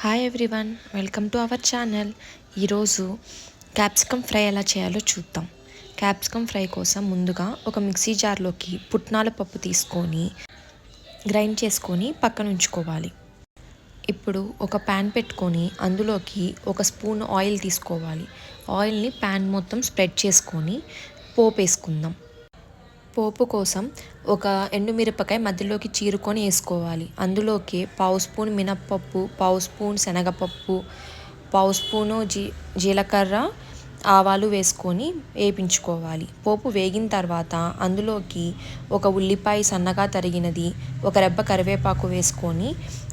Hi everyone, welcome to our channel. ఈరోజు capsicum fry ఎలా చేయాలో చూద్దాం. క్యాప్సికమ్ ఫ్రై కోసం ముందుగా ఒక మిక్సీ జార్లోకి పుట్నాల పప్పు తీసుకొని గ్రైండ్ చేసుకొని పక్కన ఉంచుకోవాలి. ఇప్పుడు ఒక ప్యాన్ పెట్టుకొని అందులోకి ఒక స్పూన్ ఆయిల్ తీసుకోవాలి. ఆయిల్ని ప్యాన్ మొత్తం స్ప్రెడ్ చేసుకొని పోపు వేసుకుందాం. పోపు కోసం ఒక ఎండుమిరపకాయ మధ్యలోకి చీరుకొని వేసుకోవాలి. అందులోకి పావు స్పూన్ మినప్పప్పు, పావు స్పూన్ శనగపప్పు, పావు స్పూను జీలకర్ర, ఆవాలు వేసుకొని వేయించుకోవాలి. పోపు వేగిన తర్వాత అందులోకి ఒక ఉల్లిపాయ సన్నగా తరిగినది, ఒక రెబ్బ కరివేపాకు వేసుకొని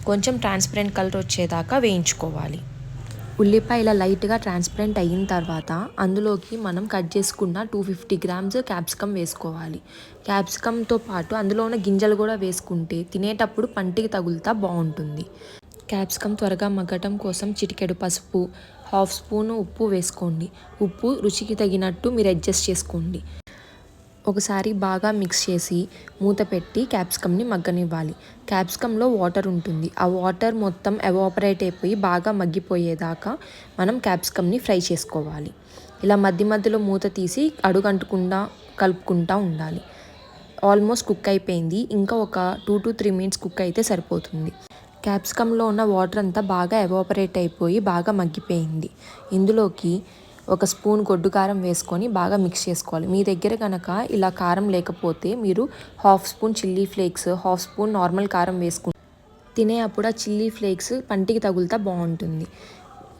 కొంచెం ట్రాన్స్పరెంట్ కలర్ వచ్చేదాకా వేయించుకోవాలి. ఉల్లిపాయ ఇలా లైట్గా ట్రాన్స్పరెంట్ అయిన తర్వాత అందులోకి మనం కట్ చేసుకున్న 250 గ్రామ్స్ క్యాప్సికమ్ వేసుకోవాలి. క్యాప్సికమ్తో పాటు అందులో ఉన్న గింజలు కూడా వేసుకుంటే తినేటప్పుడు పంటికి తగులుతా బాగుంటుంది. క్యాప్సికమ్ త్వరగా మగ్గటం కోసం చిటికెడు పసుపు, హాఫ్ స్పూను ఉప్పు వేసుకోండి. ఉప్పు రుచికి తగినట్టు మీరు అడ్జస్ట్ చేసుకోండి. ఒకసారి బాగా మిక్స్ చేసి మూత పెట్టి క్యాప్సికమ్ని మగ్గనివ్వాలి. క్యాప్సికంలో వాటర్ ఉంటుంది. ఆ వాటర్ మొత్తం ఎవాపరేట్ అయిపోయి బాగా మగ్గిపోయేదాకా మనం క్యాప్సికమ్ని ఫ్రై చేసుకోవాలి. ఇలా మధ్యలో మూత తీసి అడుగంటకుండా కలుపుకుంటూ ఉండాలి. ఆల్మోస్ట్ కుక్ అయిపోయింది. ఇంకా ఒక 2 to 3 minutes కుక్ అయితే సరిపోతుంది. క్యాప్సికంలో ఉన్న వాటర్ అంతా బాగా ఎవాపరేట్ అయిపోయి బాగా మగ్గిపోయింది. ఇందులోకి ఒక స్పూన్ గొడ్డు కారం వేసుకొని బాగా మిక్స్ చేసుకోవాలి. మీ దగ్గర కనుక ఇలా కారం లేకపోతే మీరు half spoon chilli flakes, half spoon normal కారం వేసుకుంటే తినే అప్పుడు ఆ చిల్లీ ఫ్లేక్స్ పంటికి తగులుతా బాగుంటుంది.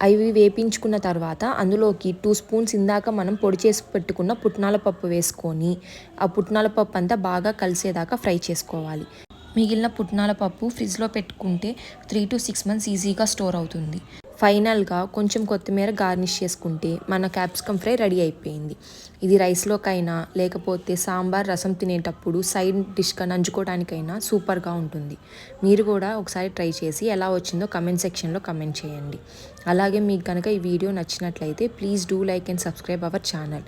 అవి వేపించుకున్న తర్వాత అందులోకి 2 స్పూన్స్ ఇందాక మనం పొడి చేసి పెట్టుకున్న పుట్నాల పప్పు వేసుకొని ఆ పుట్నాల పప్పు అంతా బాగా కలిసేదాకా ఫ్రై చేసుకోవాలి. మిగిలిన పుట్నాల పప్పు ఫ్రిడ్జ్లో పెట్టుకుంటే 3 to 6 months ఈజీగా స్టోర్ అవుతుంది. ఫైనల్గా కొంచెం కొత్తిమీర గార్నిష్ చేసుకుంటే మన క్యాప్సికమ్ ఫ్రై రెడీ అయిపోయింది. ఇది రైస్లోకైనా లేకపోతే సాంబార్ రసం తినేటప్పుడు సైడ్ డిష్గా నంచుకోవడానికైనా సూపర్గా ఉంటుంది. మీరు కూడా ఒకసారి ట్రై చేసి ఎలా వచ్చిందో కమెంట్ సెక్షన్లో కమెంట్ చేయండి. అలాగే మీకు కనుక ఈ వీడియో నచ్చినట్లయితే please do like and subscribe our channel.